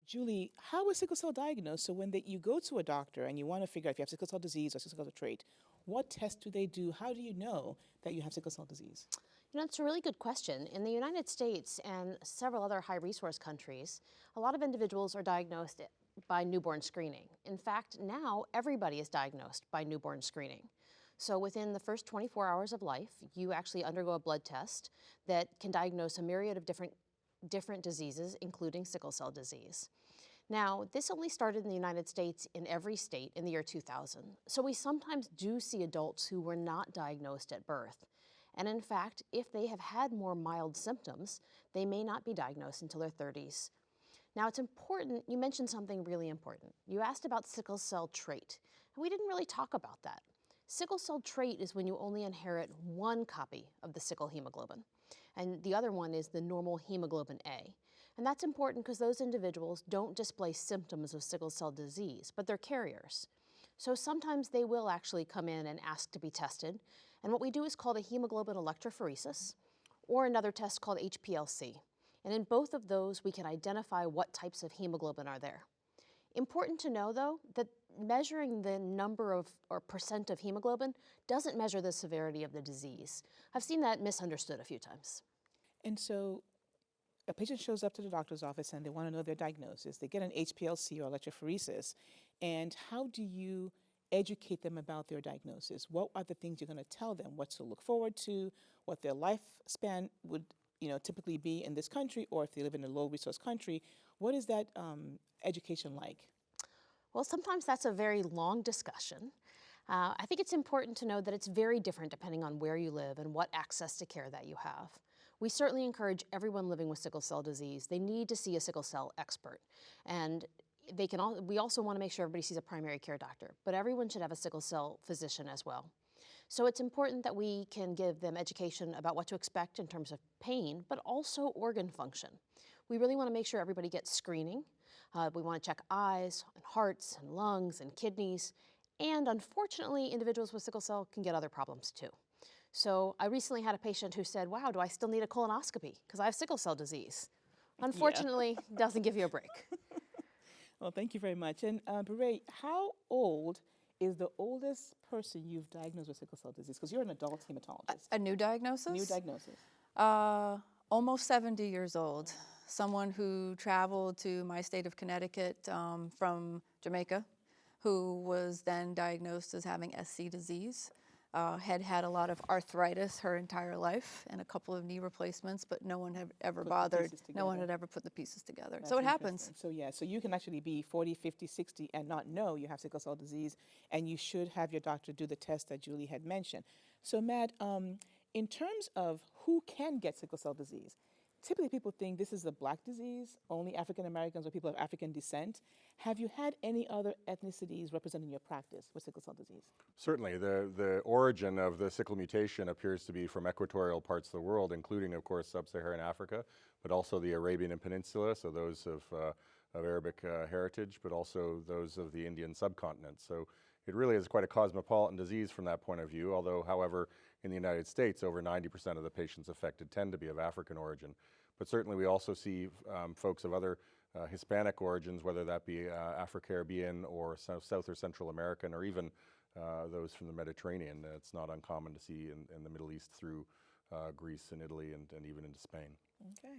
Julie, how is sickle cell diagnosed? So when you go to a doctor and you want to figure out if you have sickle cell disease or sickle cell trait, what tests do they do? How do you know that you have sickle cell disease? It's a really good question. In the United States and several other high-resource countries, a lot of individuals are diagnosed by newborn screening. In fact, now everybody is diagnosed by newborn screening. So within the first 24 hours of life, you actually undergo a blood test that can diagnose a myriad of different diseases, including sickle cell disease. Now, this only started in the United States in every state in the year 2000. So we sometimes do see adults who were not diagnosed at birth. And in fact, if they have had more mild symptoms, they may not be diagnosed until their 30s. Now, it's important, you mentioned something really important. You asked about sickle cell trait, and we didn't really talk about that. Sickle cell trait is when you only inherit one copy of the sickle hemoglobin, and the other one is the normal hemoglobin A. And that's important because those individuals don't display symptoms of sickle cell disease, but they're carriers. So sometimes they will actually come in and ask to be tested, and what we do is called a hemoglobin electrophoresis, or another test called HPLC. And in both of those, we can identify what types of hemoglobin are there. Important to know, though, that measuring the number of or percent of hemoglobin doesn't measure the severity of the disease. I've seen that misunderstood a few times. And so a patient shows up to the doctor's office and they want to know their diagnosis. They get an HPLC or electrophoresis. And how do you educate them about their diagnosis? What are the things you're going to tell them? What to look forward to? What their lifespan would typically be in this country, or if they live in a low-resource country? What is that education like? Well, sometimes that's a very long discussion. I think it's important to know that it's very different depending on where you live and what access to care that you have. We certainly encourage everyone living with sickle cell disease. They need to see a sickle cell expert. And we also want to make sure everybody sees a primary care doctor, but everyone should have a sickle cell physician as well. So it's important that we can give them education about what to expect in terms of pain, but also organ function. We really want to make sure everybody gets screening. We want to check eyes, and hearts, and lungs, and kidneys. And unfortunately, individuals with sickle cell can get other problems too. So I recently had a patient who said, wow, do I still need a colonoscopy because I have sickle cell disease? Unfortunately, doesn't give you a break. Well, thank you very much. And Beret, how old is the oldest person you've diagnosed with sickle cell disease? Because you're an adult hematologist. A new diagnosis? New diagnosis. Almost 70 years old. Someone who traveled to my state of Connecticut from Jamaica, who was then diagnosed as having SC disease. Had a lot of arthritis her entire life and a couple of knee replacements, but no one had ever bothered. No one had ever put the pieces together. That's so it happens. So so you can actually be 40, 50, 60 and not know you have sickle cell disease, and you should have your doctor do the test that Julie had mentioned. So Matt, in terms of who can get sickle cell disease, typically people think this is a Black disease, only African Americans or people of African descent. Have you had any other ethnicities represented in your practice with sickle cell disease? Certainly. The origin of the sickle mutation appears to be from equatorial parts of the world, including, of course, sub-Saharan Africa, but also the Arabian Peninsula, so those of Arabic heritage, but also those of the Indian subcontinent. So it really is quite a cosmopolitan disease from that point of view, although, however, in the United States, over 90% of the patients affected tend to be of African origin. But certainly we also see folks of other Hispanic origins, whether that be Afro-Caribbean or South or Central American, or even those from the Mediterranean. It's not uncommon to see in the Middle East through Greece and Italy and even into Spain. Okay.